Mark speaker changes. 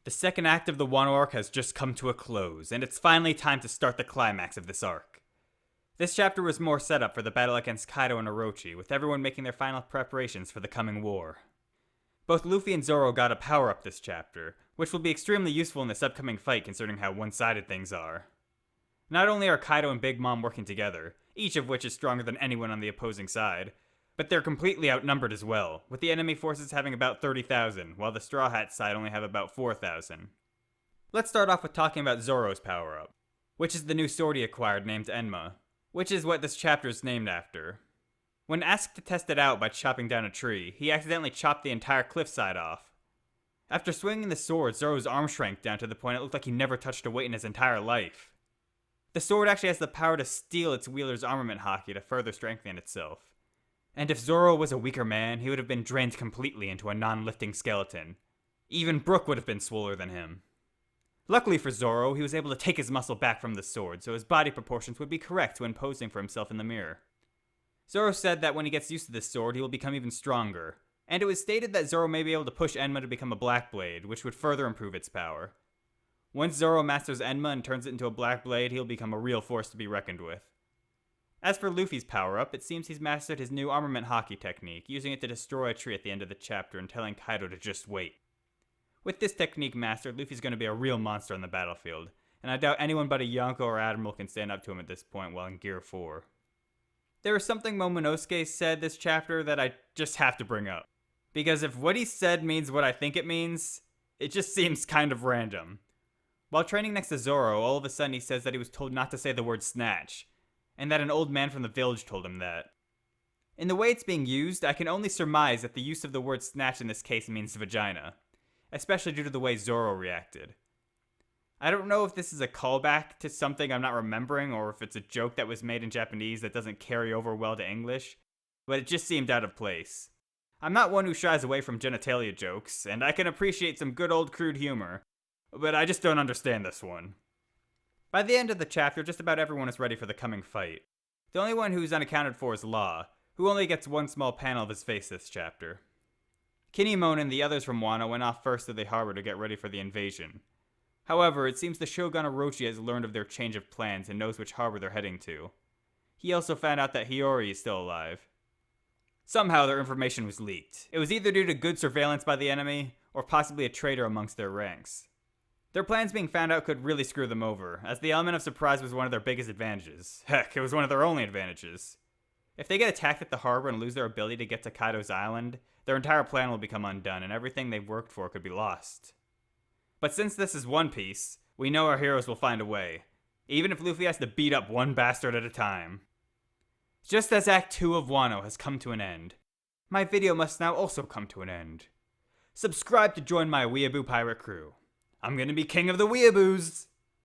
Speaker 1: The second act of the Wano arc has just come to a close, and it's finally time to start the climax of this arc. This chapter was more set up for the battle against Kaido and Orochi, with everyone making their final preparations for the coming war. Both Luffy and Zoro got a power-up this chapter, which will be extremely useful in this upcoming fight considering how one-sided things are. Not only are Kaido and Big Mom working together, each of which is stronger than anyone on the opposing side, but they're completely outnumbered as well, with the enemy forces having about 30,000, while the Straw Hat side only have about 4,000. Let's start off with talking about Zoro's power-up, which is the new sword he acquired named Enma, which is what this chapter is named after. When asked to test it out by chopping down a tree, he accidentally chopped the entire cliffside off. After swinging the sword, Zoro's arm shrank down to the point it looked like he never touched a weight in his entire life. The sword actually has the power to steal its wielder's armament haki to further strengthen itself. And if Zoro was a weaker man, he would have been drained completely into a non-lifting skeleton. Even Brook would have been swoller than him. Luckily for Zoro, he was able to take his muscle back from the sword, so his body proportions would be correct when posing for himself in the mirror. Zoro said that when he gets used to this sword, he will become even stronger, and it was stated that Zoro may be able to push Enma to become a Black Blade, which would further improve its power. Once Zoro masters Enma and turns it into a Black Blade, he'll become a real force to be reckoned with. As for Luffy's power-up, it seems he's mastered his new armament haki technique, using it to destroy a tree at the end of the chapter and telling Kaido to just wait. With this technique mastered, Luffy's going to be a real monster on the battlefield, and I doubt anyone but a Yonko or Admiral can stand up to him at this point while in Gear 4. There was something Momonosuke said this chapter that I just have to bring up. Because if what he said means what I think it means, it just seems kind of random. While training next to Zoro, all of a sudden he says that he was told not to say the word snatch, and that an old man from the village told him that. In the way it's being used, I can only surmise that the use of the word snatch in this case means vagina, especially due to the way Zoro reacted. I don't know if this is a callback to something I'm not remembering or if it's a joke that was made in Japanese that doesn't carry over well to English, but it just seemed out of place. I'm not one who shies away from genitalia jokes, and I can appreciate some good old crude humor, but I just don't understand this one. By the end of the chapter, just about everyone is ready for the coming fight. The only one who's unaccounted for is Law, who only gets one small panel of his face this chapter. Kinemon and the others from Wano went off first to the harbor to get ready for the invasion. However, it seems the Shogun Orochi has learned of their change of plans and knows which harbor they're heading to. He also found out that Hiyori is still alive. Somehow their information was leaked. It was either due to good surveillance by the enemy, or possibly a traitor amongst their ranks. Their plans being found out could really screw them over, as the element of surprise was one of their biggest advantages. Heck, it was one of their only advantages. If they get attacked at the harbor and lose their ability to get to Kaido's island, their entire plan will become undone and everything they've worked for could be lost. But since this is One Piece, we know our heroes will find a way, even if Luffy has to beat up one bastard at a time. Just as Act 2 of Wano has come to an end, my video must now also come to an end. Subscribe to join my Weeaboo pirate crew. I'm gonna be king of the Weeaboos!